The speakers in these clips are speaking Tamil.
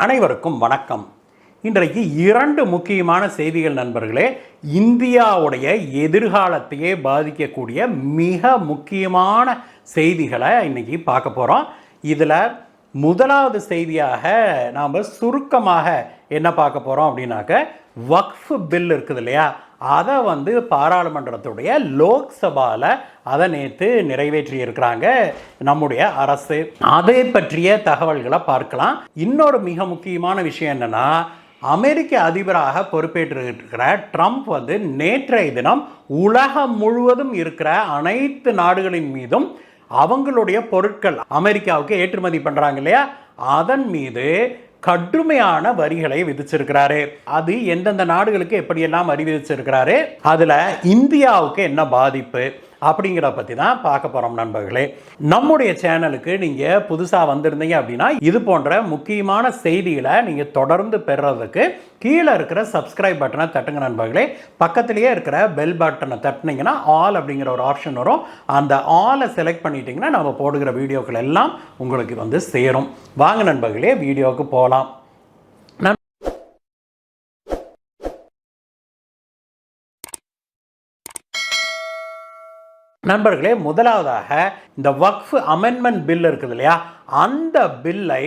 அனைவருக்கும் வணக்கம். இன்றைக்கு இரண்டு முக்கியமான செய்திகள் நண்பர்களே. இந்தியாவுடைய எதிர்காலத்தையே பாதிக்கக்கூடிய மிக முக்கியமான செய்திகளை இன்னைக்கு பார்க்க போகிறோம். இதில் முதலாவது செய்தியாக நாம் சுருக்கமாக என்ன பார்க்க போகிறோம் அப்படின்னாக்க, வக்ஃப் பில் இருக்குது இல்லையா, அதை பாராளுமன்றத்துடைய லோக்சபாவில் அதை நேற்று நிறைவேற்றி இருக்கிறாங்க நம்முடைய அரசு. அதை பற்றிய தகவல்களை பார்க்கலாம். இன்னொரு மிக முக்கியமான விஷயம் என்னன்னா, அமெரிக்க அதிபராக பொறுப்பேற்றிருக்கிற ட்ரம்ப் நேற்றைய தினம் உலகம் முழுவதும் இருக்கிற அனைத்து நாடுகளின் மீதும் அவங்களுடைய பொருட்கள் அமெரிக்காவுக்கு ஏற்றுமதி பண்றாங்க இல்லையா, அதன் மீது கடுமையான வரிகளை விதிச்சிருக்கிறாரு. அது எந்தெந்த நாடுகளுக்கு எப்படியெல்லாம் வரி விதிச்சிருக்கிறாரு, அதுல இந்தியாவுக்கு என்ன பாதிப்பு அப்படிங்கிற பற்றி தான் பார்க்க போகிறோம் நண்பர்களே. நம்முடைய சேனலுக்கு நீங்கள் புதுசாக வந்திருந்தீங்க அப்படின்னா இது போன்ற முக்கியமான செய்திகளை நீங்கள் தொடர்ந்து பெறுறதுக்கு கீழே இருக்கிற சப்ஸ்கிரைப் பட்டனை தட்டுங்க நண்பர்களே. பக்கத்திலேயே இருக்கிற பெல் பட்டனை தட்டினீங்கன்னா ஆல் அப்படிங்கிற ஒரு ஆப்ஷன் வரும். அந்த ஆலை செலக்ட் பண்ணிட்டீங்கன்னா நம்ம போடுகிற வீடியோக்கள் எல்லாம் உங்களுக்கு சேரும். வாங்க நண்பர்களே, வீடியோவுக்கு போகலாம். நண்பர்களே, முதலாவதாக இந்த வக்ஃப் அமெண்ட்மெண்ட் பில் இருக்குது இல்லையா, அந்த பில்லை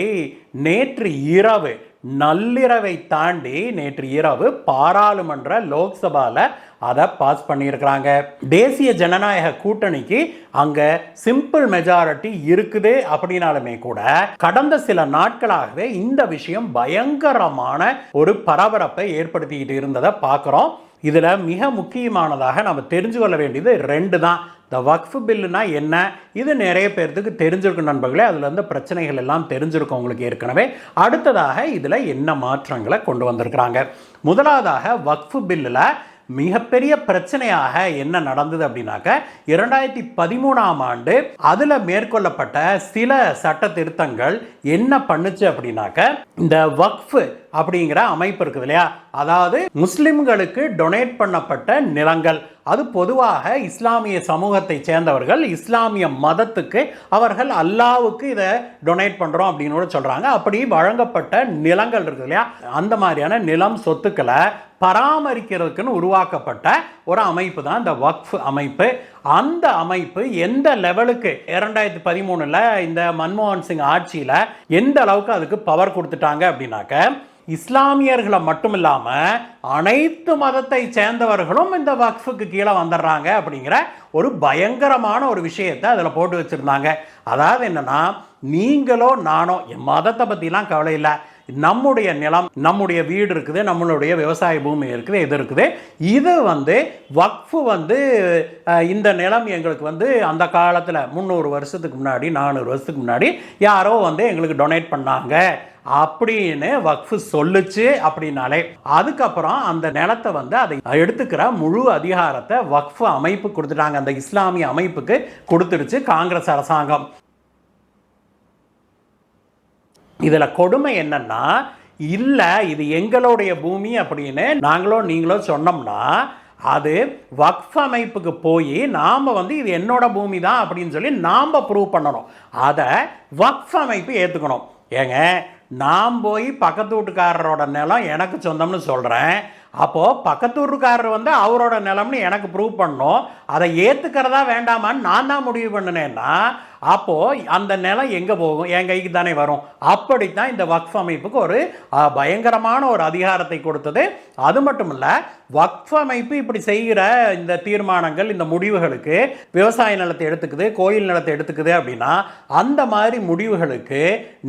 நேற்று இரவு நள்ளிரவை தாண்டி நேற்று இரவு பாராளுமன்ற லோக்சபாவில் அதை பாஸ் பண்ணியிருக்கிறாங்க. தேசிய ஜனநாயக கூட்டணிக்கு அங்கே சிம்பிள் மெஜாரிட்டி இருக்குது அப்படின்னாலுமே கூட கடந்த சில நாட்களாகவே இந்த விஷயம் பயங்கரமான ஒரு பரபரப்பை ஏற்படுத்திக்கிட்டு இருந்ததை பார்க்குறோம். இதில் மிக முக்கியமானதாக நம்ம தெரிஞ்சு கொள்ள வேண்டியது ரெண்டு தான். இந்த வக்ஃப் பில்லுனா என்ன, இது நிறைய பேர்த்துக்கு தெரிஞ்சிருக்கும் நண்பர்களே. அதில் இருந்த பிரச்சனைகள் எல்லாம் தெரிஞ்சிருக்கும் உங்களுக்கு ஏற்கனவே. அடுத்ததாக இதில் என்ன மாற்றங்களை கொண்டு வந்திருக்கிறாங்க. முதலாவதாக வக்ஃப் பில்லில் மிகப்பெரிய பிரச்சனையாக என்ன நடந்தது அப்படின்னாக்க, 2013ஆம் ஆண்டு அதில் மேற்கொள்ளப்பட்ட சில சட்ட திருத்தங்கள் என்ன பண்ணுச்சு அப்படின்னாக்க, இந்த வக்ஃப் அப்படிங்கிற அமைப்பு இருக்குது இல்லையா, அதாவது முஸ்லிம்களுக்கு டொனேட் பண்ணப்பட்ட நிலங்கள், அது பொதுவாக இஸ்லாமிய சமூகத்தை சேர்ந்தவர்கள் இஸ்லாமிய மதத்துக்கு அவர்கள் அல்லாவுக்கு இதை டொனேட் பண்ணுறோம் அப்படின்னு கூட சொல்கிறாங்க. அப்படி வழங்கப்பட்ட நிலங்கள் இருக்குது இல்லையா, அந்த மாதிரியான நிலம் சொத்துக்களை பராமரிக்கிறதுக்குன்னு உருவாக்கப்பட்ட ஒரு அமைப்பு தான் இந்த வக்ஃப் அமைப்பு. அந்த அமைப்பு எந்த லெவலுக்கு 2013 இந்த மன்மோகன் சிங் ஆட்சியில் எந்த அளவுக்கு அதுக்கு பவர் கொடுத்துட்டாங்க அப்படின்னாக்க, இஸ்லாமியர்களை மட்டும் இல்லாம அனைத்து மதத்தை சேர்ந்தவர்களும் இந்த வக்ஃபுக்கு கீழே வந்துடுறாங்க அப்படிங்கிற ஒரு பயங்கரமான ஒரு விஷயத்தை அதில் போட்டு வச்சிருந்தாங்க. அதாவது என்னன்னா, நீங்களோ நானோ என் மதத்தை பற்றிலாம் கவலை இல்லை, நம்முடைய நிலம், நம்முடைய வீடு இருக்குது, நம்மளுடைய விவசாய பூமி இருக்குது, இது இருக்குது, இது வக்ஃபு இந்த நிலம் எங்களுக்கு அந்த காலத்தில் 300 வருஷத்துக்கு முன்னாடி 400 வருஷத்துக்கு முன்னாடி யாரோ எங்களுக்கு டொனேட் பண்ணாங்க அப்படின்னு வக்ஃபு சொல்லுச்சு அப்படின்னாலே, அதுக்கப்புறம் அந்த நிலத்தை அதை எடுத்துக்கிற முழு அதிகாரத்தை வக்ஃபு அமைப்பு கொடுத்துட்டாங்க. அந்த இஸ்லாமிய அமைப்புக்கு கொடுத்துருச்சு காங்கிரஸ் அரசாங்கம். இதில் கொடுமை என்னன்னா, இல்லை இது எங்களுடைய பூமி அப்படின்னு நாங்களோ நீங்களோ சொன்னோம்னா அது வக்ஃப் அமைப்புக்கு போய் நாம் இது என்னோட பூமி தான் அப்படின்னு சொல்லி நாம் ப்ரூவ் பண்ணணும். அதை வக்ஃப் அமைப்பு ஏற்றுக்கணும். ஏங்க, நான் போய் பக்கத்து வீட்டுக்காரரோட நிலம் எனக்கு சொந்தம்னு சொல்கிறேன், அப்போது பக்கத்து வீட்டுக்காரர் அவரோட நிலம்னு எனக்கு ப்ரூவ் பண்ணணும். அதை ஏற்றுக்கிறதா வேண்டாமான்னு நான் தான் முடிவு பண்ணினேன்னா அப்போது அந்த நிலம் எங்கே போகும், என் கைக்கு தானே வரும். அப்படித்தான் இந்த வக்ஃப் அமைப்புக்கு ஒரு பயங்கரமான ஒரு அதிகாரத்தை கொடுத்தது. அது மட்டும் இல்லை, வக்ஃப் அமைப்பு இப்படி செய்கிற இந்த தீர்மானங்கள், இந்த முடிவுகளுக்கு விவசாய நிலத்தை எடுத்துக்குது, கோயில் நிலத்தை எடுத்துக்குது அப்படின்னா அந்த மாதிரி முடிவுகளுக்கு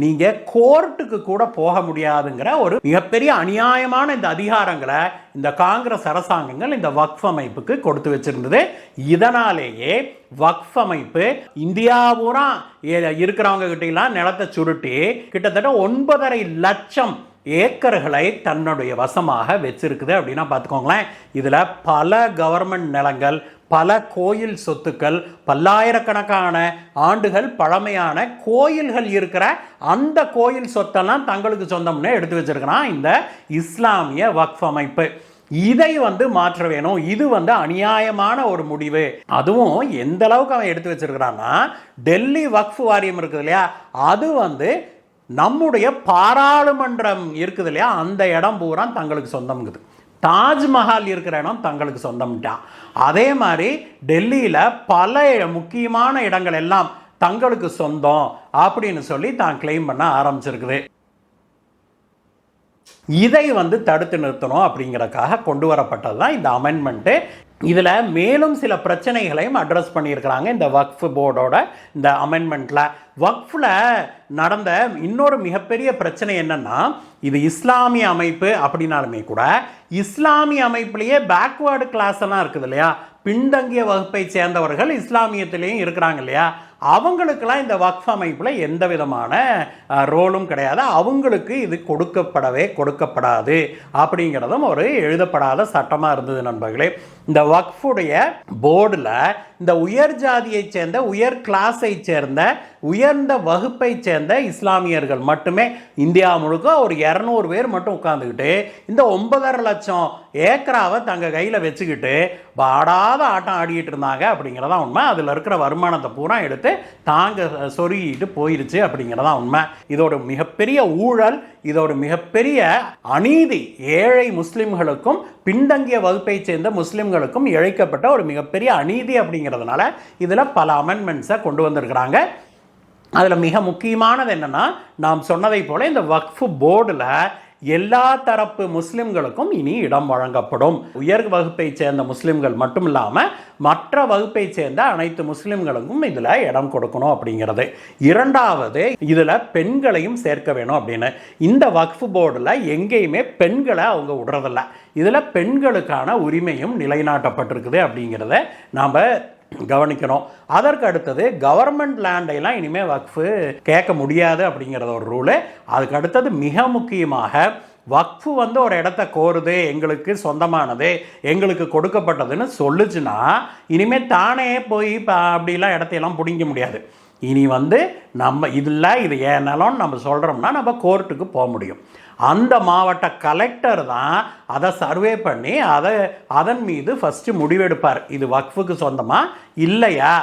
நீங்கள் கோர்ட்டுக்கு கூட போக முடியாதுங்கிற ஒரு மிகப்பெரிய அநியாயமான இந்த அதிகாரங்களை இந்த காங்கிரஸ் அரசாங்கங்கள் இந்த வக்ஃப் அமைப்புக்கு கொடுத்து வச்சிருந்தது. இதனாலேயே வக்ஃப் அமைப்பு இந்தியா பூரா இருக்கிறவங்க கிட்டலாம் நிலத்தை சுருட்டி கிட்டத்தட்ட 9.5 லட்சம் ஏக்கர்களை தன்னுடைய வசமாக வச்சிருக்குது அப்படின்னா பார்த்துக்கோங்களேன். இதில் பல கவர்மெண்ட் நிலங்கள், பல கோயில் சொத்துக்கள், பல்லாயிரக்கணக்கான ஆண்டுகள் பழமையான கோயில்கள் இருக்கிற அந்த கோயில் சொத்தெல்லாம் தங்களுக்கு சொந்தம்னு எடுத்து வச்சிருக்கிறான் இந்த இஸ்லாமிய வக்ஃப் அமைப்பு. இதை மாற்ற வேணும். இது அநியாயமான ஒரு முடிவு. அதுவும் எந்த அளவுக்கு அவன் எடுத்து வச்சிருக்கிறான்னா, டெல்லி வக்ஃப் வாரியம் இருக்குது இல்லையா, அது நம்முடைய பாராளுமன்றம் இருக்குது இல்லையா, அந்த இடம் பூரா தங்களுக்கு சொந்தம்ங்குது. தாஜ்மஹால் இருக்கிற இடம் தங்களுக்கு சொந்தம்ட்டான். அதே மாதிரி டெல்லியில் பல முக்கியமான இடங்கள் எல்லாம் தங்களுக்கு சொந்தம் அப்படின்னு சொல்லி தான் கிளைம் பண்ண ஆரம்பிச்சிருக்குது. இதை தடுத்து நிறுத்தணும் அப்படிங்கிறதுக்காக கொண்டு வரப்பட்டது தான் இந்த அமெண்ட்மெண்ட்டு. இதில் மேலும் சில பிரச்சனைகளையும் அட்ரஸ் பண்ணியிருக்கிறாங்க இந்த வக்ஃப் போர்டோட இந்த அமெண்ட்மெண்ட்டில். வக்ஃபில் நடந்த இன்னொரு மிகப்பெரிய பிரச்சனை என்னன்னா, இது இஸ்லாமிய அமைப்பு அப்படின்னாலுமே கூட இஸ்லாமிய அமைப்புலேயே பேக்வேர்டு கிளாஸ் எல்லாம் இருக்குது இல்லையா, பின்தங்கிய வகுப்பை சேர்ந்தவர்கள் இஸ்லாமியத்திலையும் இருக்கிறாங்க இல்லையா, அவங்களுக்கெல்லாம் இந்த வக்ஃப் அமைப்பில் எந்த விதமான ரோலும் கிடையாது. அவங்களுக்கு இது கொடுக்கப்படாது அப்படிங்கிறதும் ஒரு எழுதப்படாத சட்டமாக இருந்தது நண்பர்களே. இந்த வக்ஃபுடைய போர்டில் இந்த உயர் ஜாதியை சேர்ந்த, உயர் கிளாஸை சேர்ந்த, உயர்ந்த வகுப்பை சேர்ந்த இஸ்லாமியர்கள் மட்டுமே இந்தியா முழுக்க ஒரு 200 பேர் மட்டும் உட்காந்துக்கிட்டு இந்த 9.5 லட்சம் ஏக்கராவை தங்க கையில் வச்சுக்கிட்டு பாடாத ஆட்டம் ஆடிக்கிட்டு இருந்தாங்க அப்படிங்கிறதா உண்மை. அதில் இருக்கிற வருமானத்தை பூரா எடுத்து தாங்க சொருகிட்டு போயிருச்சு அப்படிங்கிறதா உண்மை. இதோட மிகப்பெரிய ஊழல், இதோட மிகப்பெரிய அநீதி ஏழை முஸ்லிம்களுக்கும் பின்தங்கிய வகுப்பை சேர்ந்த முஸ்லிம்களுக்கும் இழைக்கப்பட்ட ஒரு மிகப்பெரிய அநீதி அப்படிங்கிறதுனால இதில் பல அமெண்ட்மெண்ட்ஸை கொண்டு வந்திருக்கிறாங்க. அதில் மிக முக்கியமானது என்னென்னா, நாம் சொன்னதை போல இந்த வக்ஃப் போர்டில் எல்லா தரப்பு முஸ்லிம்களுக்கும் இனி இடம் வழங்கப்படும். உயர் வகுப்பை சேர்ந்த முஸ்லிம்கள் மட்டும் இல்லாமல் மற்ற வகுப்பை சேர்ந்த அனைத்து முஸ்லிம்களுக்கும் இதில் இடம் கொடுக்கணும் அப்படிங்கிறது. இரண்டாவது, இதில் பெண்களையும் சேர்க்க வேணும் அப்படின்னு. இந்த வக்ஃப் போர்டில் எங்கேயுமே பெண்களை அவங்க விடுறதில்ல. இதில் பெண்களுக்கான உரிமையும் நிலைநாட்டப்பட்டிருக்குது அப்படிங்கிறத நாம் கவனிக்கணும். அதற்கு அடுத்தது, கவர்மெண்ட் லேண்டைலாம் இனிமேல் வக்ஃபு கேட்க முடியாது அப்படிங்கிறத ஒரு ரூலு. அதுக்கு அடுத்தது மிக முக்கியமாக, வக்ஃபு ஒரு இடத்த கோருது, எங்களுக்கு சொந்தமானது, எங்களுக்கு கொடுக்கப்பட்டதுன்னு சொல்லுச்சுன்னா இனிமேல் தானே போய் அப்படிலாம் இடத்தையெல்லாம் பிடிக்க முடியாது. இனி நம்ம இதில் இது ஏன் நிலம்னு நம்ம சொல்கிறோம்னா நம்ம கோர்ட்டுக்கு போக முடியும். அந்த மாவட்ட கலெக்டர் தான் அதை சர்வே பண்ணி அதன் மீது ஃபஸ்ட்டு முடிவெடுப்பார். இது வக்ஃபுக்கு சொந்தமா இல்லையா,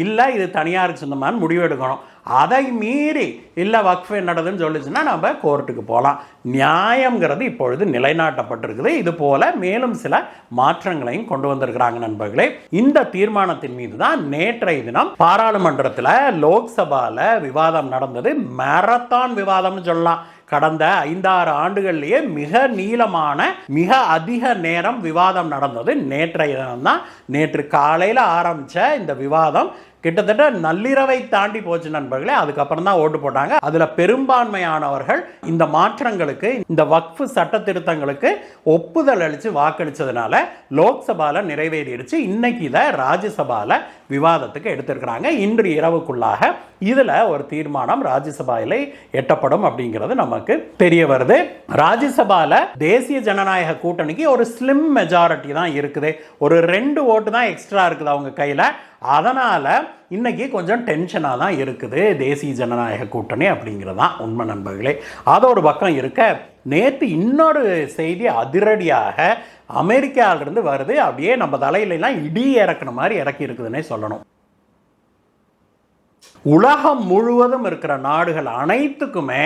இல்லை இது தனியாருக்கு சொந்தமானு முடிவெடுக்கணும். அதை மீறி இல்லை வக்ஃப் என்னதுன்னு சொல்லிச்சுன்னா நம்ம கோர்ட்டுக்கு போகலாம். நியாயங்கிறது இப்பொழுது நிலைநாட்டப்பட்டிருக்குது. இது போல மேலும் சில மாற்றங்களையும் கொண்டு வந்திருக்கிறாங்க நண்பர்களே. இந்த தீர்மானத்தின் மீது தான் நேற்றைய தினம் பாராளுமன்றத்தில் லோக்சபாவில் விவாதம் நடந்தது. மாரத்தான் விவாதம்னு சொல்லலாம். கடந்த 5-6 ஆண்டுகள்லேயே மிக நீளமான, மிக அதிக நேரம் விவாதம் நடந்தது நேற்றைய தினம் தான். நேற்று காலையில் ஆரம்பித்த இந்த விவாதம் கிட்டத்தட்ட நள்ளிரவை தாண்டி போச்சு நண்பர்களே. அதுக்கப்புறம் தான் ஓட்டு போட்டாங்க. அதில் பெரும்பான்மையானவர்கள் இந்த மாற்றங்களுக்கு, இந்த வக்ஃப் சட்ட திருத்தங்களுக்கு ஒப்புதல் அளித்து வாக்களித்ததுனால லோக்சபாவில் நிறைவேறிடுச்சு. இன்னைக்கு இதை ராஜ்யசபாவில் விவாதத்துக்கு எடுத்திருக்கிறாங்க. இன்று இரவுக்குள்ளாக இதில் ஒரு தீர்மானம் ராஜ்யசபாவில் எட்டப்படும் அப்படிங்கிறது நமக்கு தெரிய வருது. ராஜ்யசபாவில் தேசிய ஜனநாயக கூட்டணிக்கு ஒரு ஸ்லிம் மெஜாரிட்டி தான் இருக்குது. ஒரு 2 ஓட்டு தான் எக்ஸ்ட்ரா இருக்குது அவங்க கையில். அதனால் இன்னைக்கு கொஞ்சம் டென்ஷனாக தான் இருக்குது தேசிய ஜனநாயக கூட்டணி அப்படிங்கிறது தான் உண்மை நண்பர்களே. அதோட பக்கம் இருக்க, நேற்று இன்னொரு செய்தி அதிரடியாக அமெரிக்காவிலிருந்து வருது. அப்படியே நம்ம தலையிலாம் இடி இறக்குன மாதிரி இறக்கி இருக்குதுன்னே சொல்லணும். உலகம் முழுவதும் இருக்கிற நாடுகள் அனைத்துக்குமே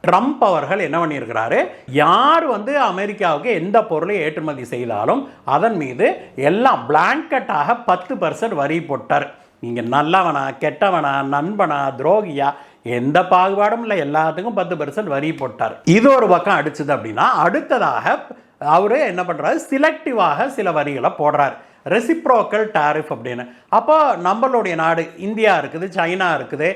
ட்ரம்ப் அவர்கள் என்ன பண்ணியிருக்கிறாரு, யார் அமெரிக்காவுக்கு எந்த பொருளை ஏற்றுமதி செய்தாலும் அதன் மீது எல்லாம் பிளாங்கெட்டாக 10% வரி போட்டார். நீங்கள் நல்லவனா, கெட்டவனா, நண்பனா, துரோகியா, எந்த பாகுபாடும் இல்லை, எல்லாத்துக்கும் 10% வரி போட்டார். இது ஒரு பக்கம் அடிச்சது அப்படின்னா, அடுத்ததாக அவர் என்ன பண்ணுறாரு, சிலக்டிவாக சில வரிகளை போடுறார். ரெசிப்ரோக்கல் டாரிஃப் அப்படின்னு. அப்போ நம்மளுடைய நாடு இந்தியா இருக்குது, சைனா இருக்குது,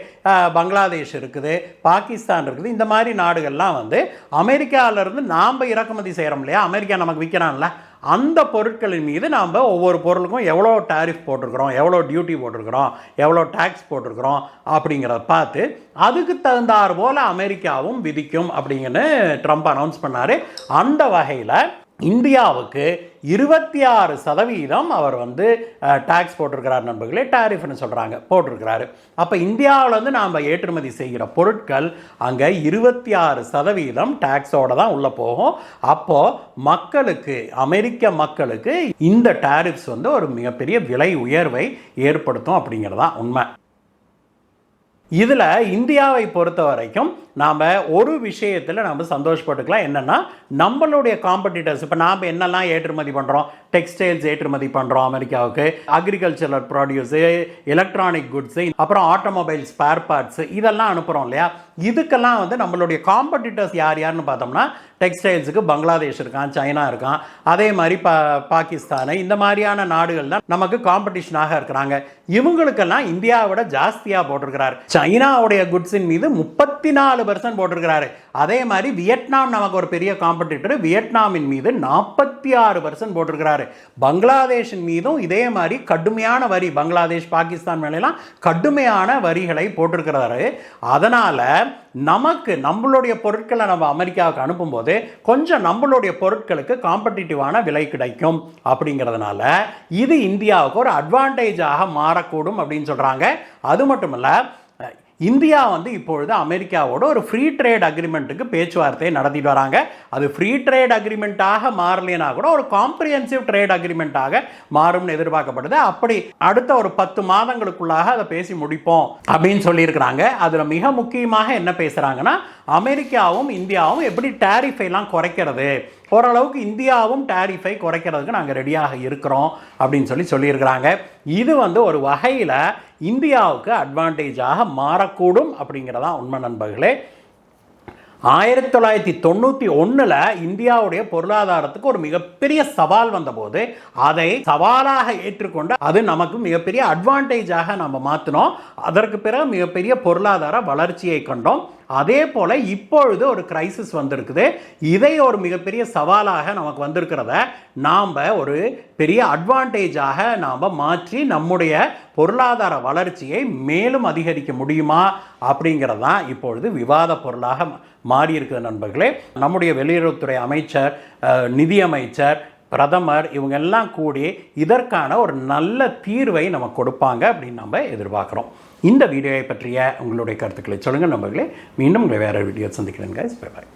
பங்களாதேஷ் இருக்குது, பாகிஸ்தான் இருக்குது. இந்த மாதிரி நாடுகள்லாம் அமெரிக்காவிலேருந்து நாம் இறக்குமதி செய்கிறோம் இல்லையா, அமெரிக்கா நமக்கு விற்கிறான்ல, அந்த பொருட்களின் மீது நாம் ஒவ்வொரு பொருளுக்கும் எவ்வளோ டாரிஃப் போட்டிருக்கிறோம், எவ்வளோ டியூட்டி போட்டிருக்கிறோம், எவ்வளோ டேக்ஸ் போட்டிருக்கிறோம் அப்படிங்கிறத பார்த்து அதுக்கு தகுந்தாறு போல் அமெரிக்காவும் விதிக்கும் அப்படிங்கன்னு ட்ரம்ப் அனௌன்ஸ் பண்ணார். அந்த வகையில் இந்தியாவுக்கு 26% அவர் டாக்ஸ் போட்டிருக்கிறார் நண்பர்களே. டாரிஃப்னு சொல்கிறாங்க, போட்டிருக்கிறாரு. அப்போ இந்தியாவிலேருந்து நாம் ஏற்றுமதி செய்கிற பொருட்கள் அங்கே 26% டாக்ஸோடு தான் உள்ளே போகும். அப்போது மக்களுக்கு, அமெரிக்க மக்களுக்கு இந்த டாரிஃப்ஸ் ஒரு மிகப்பெரிய விலை உயர்வை ஏற்படுத்தும் அப்படிங்கிறது தான் உண்மை. இதில் இந்தியாவை பொறுத்த வரைக்கும் நாம் ஒரு விஷயத்தில் நம்ம சந்தோஷப்பட்டுக்கலாம். என்னென்னா நம்மளுடைய காம்படிட்டர்ஸ், இப்போ நாம் என்னெல்லாம் ஏற்றுமதி பண்ணுறோம், டெக்ஸ்டைல்ஸ் ஏற்றுமதி பண்ணுறோம் அமெரிக்காவுக்கு, அக்ரிகல்ச்சரல் ப்ராடியூஸு, எலக்ட்ரானிக் குட்ஸு, அப்புறம் ஆட்டோமொபைல் ஸ்பேர் பார்ட்ஸு இதெல்லாம் அனுப்புகிறோம் இல்லையா. இதுக்கெல்லாம் வந்து நம்மளுடைய காம்படிட்டர்ஸ் யாருன்னு பார்த்தோம்னா டெக்ஸ்டைல்ஸுக்கு பங்களாதேஷ் இருக்கான், சைனா இருக்கான், அதே மாதிரி பாகிஸ்தான், இந்த மாதிரியான நாடுகள் தான் நமக்கு காம்படிஷனாக இருக்கிறாங்க. இவங்களுக்கெல்லாம் இந்தியாவோட ஜாஸ்தியாக போட்டிருக்கிறார். சைனாவுடைய குட்ஸின் மீது 34% போட்டிருக்கிறாரு. அதே மாதிரி வியட்நாம் நமக்கு ஒரு பெரிய காம்படிட்டர், வியட்நாமின் மீது 46% போட்டிருக்கிறாரு. பங்களாதேஷின் மீதும் இதே மாதிரி கடுமையான வரி, பங்களாதேஷ் பாகிஸ்தான் மேலாம் கடுமையான வரிகளை போட்டிருக்கிறாரு. அதனால் நமக்கு நம்மளுடைய பொருட்களை நம்ம அமெரிக்காவுக்கு அனுப்பும்போது கொஞ்சம் நம்மளுடைய பொருட்களுக்கு காம்படிட்டிவான விலை கிடைக்கும். அப்படிங்கிறதுனால இது இந்தியாவுக்கு ஒரு அட்வான்டேஜாக மாறக்கூடும் அப்படின்னு சொல்கிறாங்க. அது மட்டும் இல்லை, இந்தியா வந்து இப்பொழுது அமெரிக்காவோட ஒரு ஃப்ரீ ட்ரேட் அக்ரிமெண்ட்டுக்கு பேச்சுவார்த்தையை நடத்திட்டு வராங்க. அது ஃப்ரீ ட்ரேட் அக்ரிமெண்ட்டாக மாறலைனா கூட ஒரு காம்ப்ரிஹென்சிவ் ட்ரேட் அக்ரிமெண்ட்டாக மாறும்னு எதிர்பார்க்கப்படுது. அப்படி அடுத்த ஒரு 10 மாதங்களுக்குள்ளாக அதை பேசி முடிப்போம் அப்படின்னு சொல்லியிருக்கிறாங்க. அதில் மிக முக்கியமாக என்ன பேசுகிறாங்கன்னா, அமெரிக்காவும் இந்தியாவும் எப்படி டேரிஃபைலாம் குறைக்கிறது, ஓரளவுக்கு இந்தியாவும் டேரிஃபை குறைக்கிறதுக்கு நாங்கள் ரெடியாக இருக்கிறோம் அப்படின்னு சொல்லியிருக்கிறாங்க. இது வந்து ஒரு வகையில் இந்தியாவுக்கு அட்வான்டேஜாக மாறக்கூடும் அப்படிங்கிறதான் உண்மை நண்பர்களே. 1991 இந்தியாவுடைய பொருளாதாரத்துக்கு ஒரு மிகப்பெரிய சவால் வந்தபோது அதை சவாலாக ஏற்றுக்கொண்டு அது நமக்கு மிகப்பெரிய அட்வான்டேஜாக நம்ம மாற்றினோம். அதற்கு பிறகு மிகப்பெரிய பொருளாதார வளர்ச்சியை கண்டோம். அதே போல் இப்பொழுது ஒரு கிரைசிஸ் வந்திருக்குது. இதை ஒரு மிகப்பெரிய சவாலாக நமக்கு வந்திருக்கிறத நாம் ஒரு பெரிய அட்வான்டேஜாக நாம் மாற்றி நம்முடைய பொருளாதார வளர்ச்சியை மேலும் அதிகரிக்க முடியுமா அப்படிங்கிறது தான் இப்பொழுது விவாத பொருளாக மாறி இருக்குது நண்பர்களே. நம்முடைய வெளியுறவுத்துறை அமைச்சர், நிதியமைச்சர், பிரதமர் இவங்க எல்லாம் கூடி இதற்கான ஒரு நல்ல தீர்வை நமக்கு கொடுப்பாங்க அப்படின்னு நம்ம எதிர்பார்க்குறோம். இந்த வீடியோவை பற்றிய உங்களுடைய கருத்துக்களை சொல்லுங்கள் நண்பர்களே. மீண்டும் உங்களை வேறு வீடியோ சந்திக்கிறேன். Bye bye.